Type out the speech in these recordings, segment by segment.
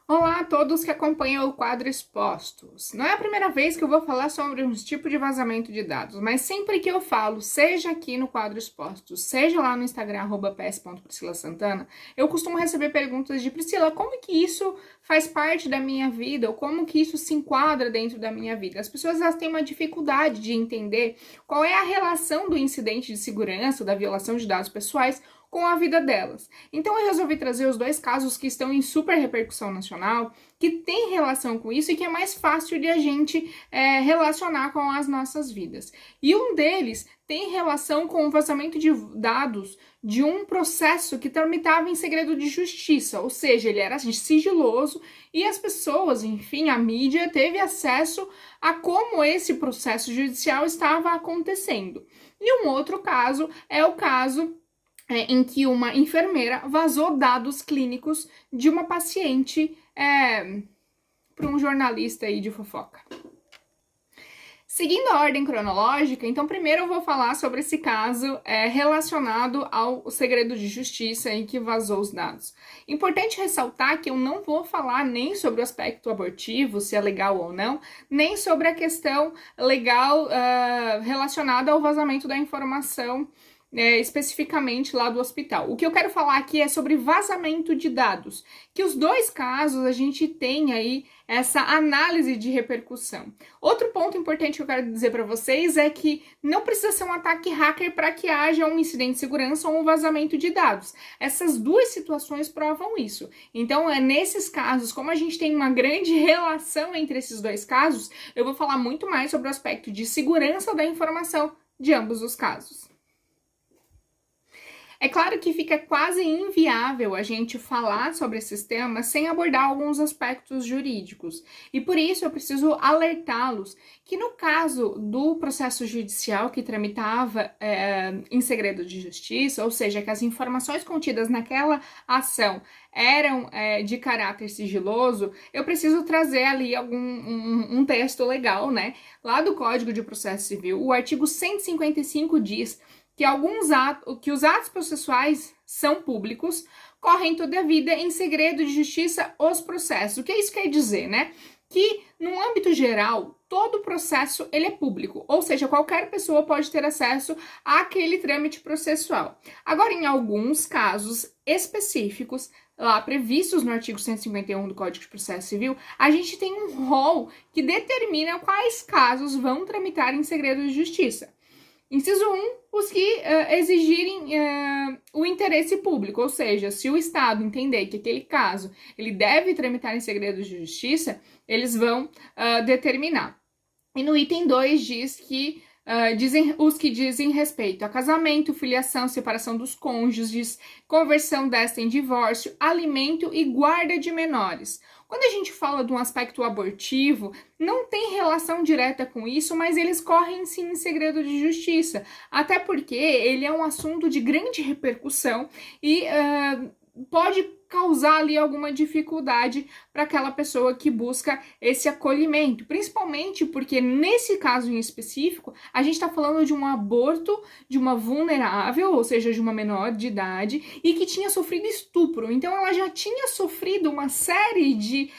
Olá a todos que acompanham o quadro Expostos. Não é a primeira vez que eu vou falar sobre um tipo de vazamento de dados, mas sempre que eu falo, seja aqui no quadro Expostos, seja lá no Instagram, @ps.priscilasantana, eu costumo receber perguntas de Priscila, como que isso faz parte da minha vida, ou como que isso se enquadra dentro da minha vida? As pessoas elas têm uma dificuldade de entender qual é a relação do incidente de segurança, da violação de dados pessoais, com a vida delas. Então eu resolvi trazer os dois casos que estão em super repercussão nacional, que tem relação com isso e que é mais fácil de a gente relacionar com as nossas vidas. E um deles tem relação com o vazamento de dados de um processo que tramitava em segredo de justiça, ou seja, ele era sigiloso e as pessoas, enfim, a mídia teve acesso a como esse processo judicial estava acontecendo. E um outro caso é o caso em que uma enfermeira vazou dados clínicos de uma paciente para um jornalista aí de fofoca. Seguindo a ordem cronológica, então primeiro eu vou falar sobre esse caso relacionado ao segredo de justiça em que vazou os dados. Importante ressaltar que eu não vou falar nem sobre o aspecto abortivo, se é legal ou não, nem sobre a questão legal relacionada ao vazamento da informação especificamente lá do hospital. O que eu quero falar aqui é sobre vazamento de dados, que os dois casos a gente tem aí essa análise de repercussão. Outro ponto importante que eu quero dizer para vocês é que não precisa ser um ataque hacker para que haja um incidente de segurança ou um vazamento de dados. Essas duas situações provam isso. Então, nesses casos, como a gente tem uma grande relação entre esses dois casos, eu vou falar muito mais sobre o aspecto de segurança da informação de ambos os casos. É claro que fica quase inviável a gente falar sobre esses temas sem abordar alguns aspectos jurídicos. E por isso eu preciso alertá-los que no caso do processo judicial que tramitava em segredo de justiça, ou seja, que as informações contidas naquela ação eram de caráter sigiloso, eu preciso trazer ali um texto legal, né? Lá do Código de Processo Civil, o artigo 155 diz que os atos processuais são públicos, correm toda a vida em segredo de justiça os processos. O que isso quer dizer, né? Que, no âmbito geral, todo processo ele é público, ou seja, qualquer pessoa pode ter acesso àquele trâmite processual. Agora, em alguns casos específicos, lá previstos no artigo 151 do Código de Processo Civil, a gente tem um rol que determina quais casos vão tramitar em segredo de justiça. Inciso 1, os que exigirem o interesse público, ou seja, se o Estado entender que aquele caso ele deve tramitar em segredo de justiça, eles vão determinar. E no item 2 diz que os que dizem respeito a casamento, filiação, separação dos cônjuges, conversão desta em divórcio, alimento e guarda de menores. Quando a gente fala de um aspecto abortivo, não tem relação direta com isso, mas eles correm sim em segredo de justiça, até porque ele é um assunto de grande repercussão e pode causar ali alguma dificuldade para aquela pessoa que busca esse acolhimento, principalmente porque nesse caso em específico, a gente está falando de um aborto de uma vulnerável, ou seja, de uma menor de idade, e que tinha sofrido estupro. Então ela já tinha sofrido uma série de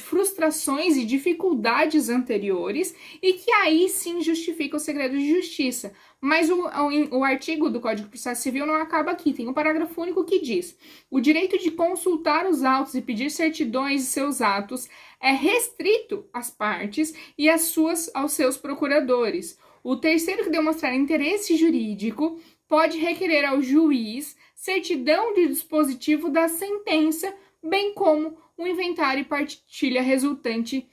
frustrações e dificuldades anteriores, e que aí sim justifica o segredo de justiça. Mas o artigo do Código de Processo Civil não acaba aqui, tem um parágrafo único que diz: o direito de consultar os autos e pedir certidões de seus atos é restrito às partes e aos seus procuradores. O terceiro que demonstrar interesse jurídico pode requerer ao juiz certidão de dispositivo da sentença, bem como o inventário e partilha resultante,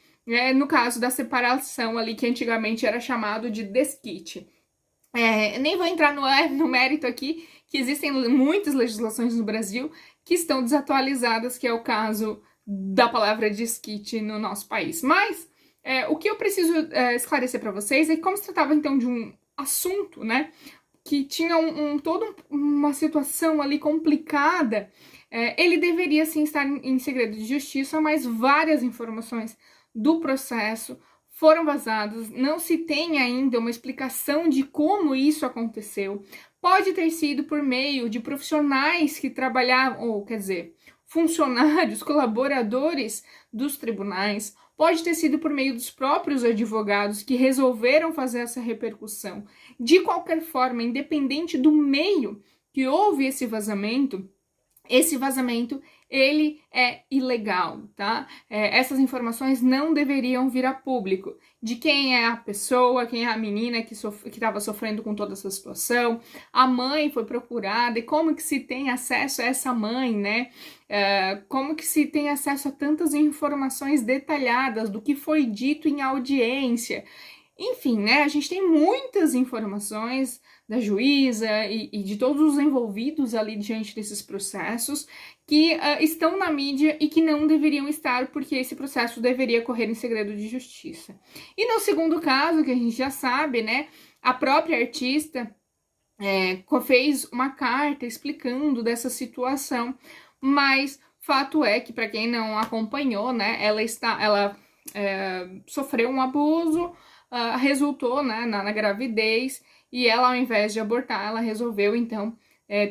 no caso da separação ali que antigamente era chamado de desquite. Nem vou entrar no mérito aqui, que existem muitas legislações no Brasil que estão desatualizadas, que é o caso da palavra desquite no nosso país. Mas o que eu preciso esclarecer para vocês é que, como se tratava então de um assunto, né, que tinha toda uma situação ali complicada, ele deveria sim estar em segredo de justiça, mas várias informações do processo foram vazadas, não se tem ainda uma explicação de como isso aconteceu. Pode ter sido por meio de profissionais que trabalhavam, ou quer dizer, funcionários, colaboradores dos tribunais, pode ter sido por meio dos próprios advogados que resolveram fazer essa repercussão. De qualquer forma, independente do meio que houve esse vazamento, ele é ilegal, tá? Essas informações não deveriam vir a público. De quem é a pessoa, quem é a menina que estava sofrendo com toda essa situação, a mãe foi procurada, e como que se tem acesso a essa mãe, né? Como que se tem acesso a tantas informações detalhadas do que foi dito em audiência. Enfim, né? A gente tem muitas informações da juíza e de todos os envolvidos ali diante desses processos que estão na mídia e que não deveriam estar, porque esse processo deveria correr em segredo de justiça. E no segundo caso, que a gente já sabe, né? A própria artista fez uma carta explicando dessa situação, mas fato é que, para quem não acompanhou, né? Ela sofreu um abuso, resultou, né, na gravidez, e ela, ao invés de abortar, ela resolveu, então,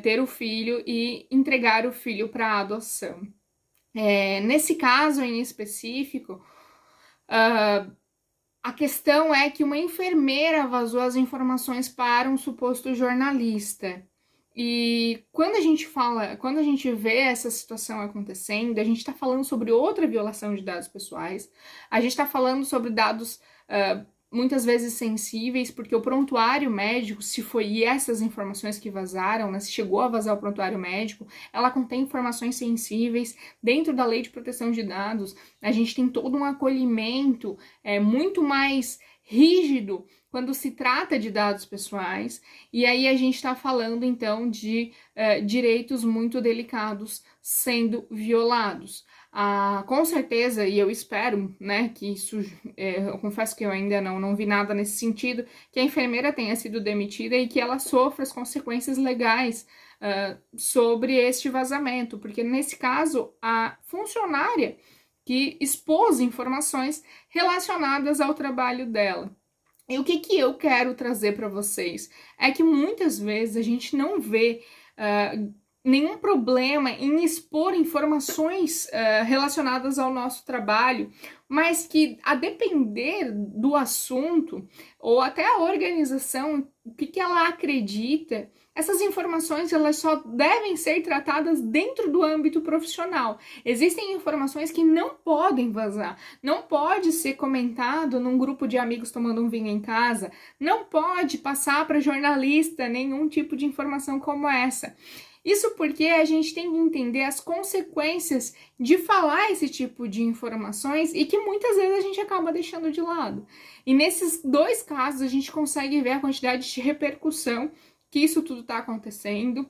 ter o filho e entregar o filho para adoção. Nesse caso em específico, a questão é que uma enfermeira vazou as informações para um suposto jornalista. E quando a gente vê essa situação acontecendo, a gente está falando sobre outra violação de dados pessoais, a gente está falando sobre dados muitas vezes sensíveis, porque o prontuário médico, se foi essas informações que vazaram, né, se chegou a vazar o prontuário médico, ela contém informações sensíveis. Dentro da Lei de Proteção de Dados, a gente tem todo um acolhimento muito mais rígido quando se trata de dados pessoais, e aí a gente está falando, então, de direitos muito delicados sendo violados. Com certeza, e eu espero, né, que isso, eu confesso que eu ainda não vi nada nesse sentido, que a enfermeira tenha sido demitida e que ela sofra as consequências legais sobre este vazamento, porque nesse caso, a funcionária que expôs informações relacionadas ao trabalho dela. E o que eu quero trazer para vocês é que muitas vezes a gente não vê nenhum problema em expor informações relacionadas ao nosso trabalho, mas que, a depender do assunto ou até a organização, o que ela acredita, essas informações elas só devem ser tratadas dentro do âmbito profissional. Existem informações que não podem vazar, não pode ser comentado num grupo de amigos tomando um vinho em casa, não pode passar para jornalista nenhum tipo de informação como essa. Isso porque a gente tem que entender as consequências de falar esse tipo de informações e que muitas vezes a gente acaba deixando de lado. E nesses dois casos a gente consegue ver a quantidade de repercussão que isso tudo está acontecendo.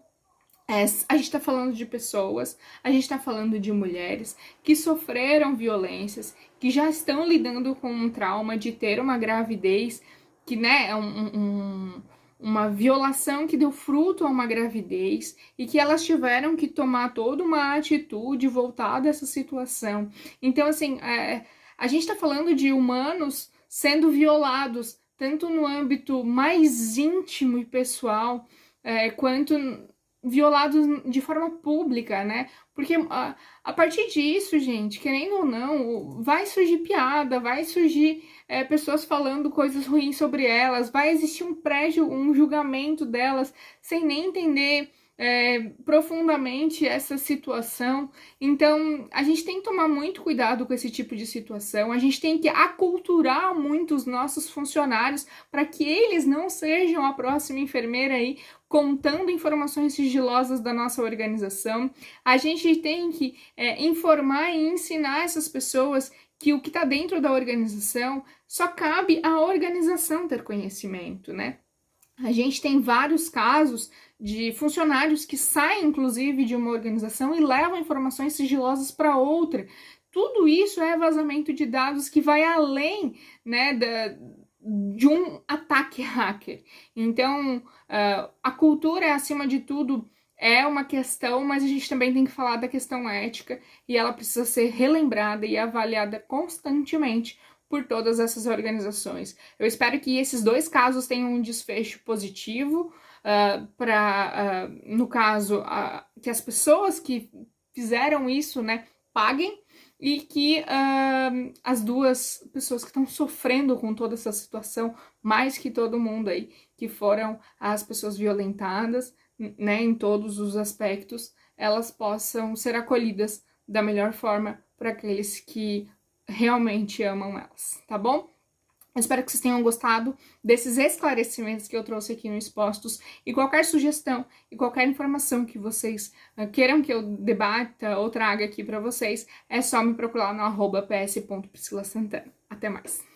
A gente está falando de pessoas, a gente está falando de mulheres que sofreram violências, que já estão lidando com um trauma de ter uma gravidez, que, né, é uma violação que deu fruto a uma gravidez e que elas tiveram que tomar toda uma atitude voltada a essa situação. Então, assim, a gente está falando de humanos sendo violados, tanto no âmbito mais íntimo e pessoal, quanto violados de forma pública, né? Porque a partir disso, gente, querendo ou não, vai surgir piada, vai surgir pessoas falando coisas ruins sobre elas, vai existir um julgamento delas sem nem entender profundamente essa situação. Então, a gente tem que tomar muito cuidado com esse tipo de situação, a gente tem que aculturar muito os nossos funcionários para que eles não sejam a próxima enfermeira aí contando informações sigilosas da nossa organização. A gente tem que informar e ensinar essas pessoas que o que está dentro da organização só cabe à organização ter conhecimento, né? A gente tem vários casos de funcionários que saem, inclusive, de uma organização e levam informações sigilosas para outra. Tudo isso é vazamento de dados que vai além, né, de um ataque hacker. Então, a cultura, acima de tudo, é uma questão, mas a gente também tem que falar da questão ética e ela precisa ser relembrada e avaliada constantemente por todas essas organizações. Eu espero que esses dois casos tenham um desfecho positivo, no caso, que as pessoas que fizeram isso, né, paguem, e que as duas pessoas que estão sofrendo com toda essa situação, mais que todo mundo aí, que foram as pessoas violentadas, né, em todos os aspectos, elas possam ser acolhidas da melhor forma por aqueles que realmente amam elas, tá bom? Eu espero que vocês tenham gostado desses esclarecimentos que eu trouxe aqui no Expostos, e qualquer sugestão e qualquer informação que vocês queiram que eu debata ou traga aqui para vocês, é só me procurar no @ps.priscilasantana. Até mais!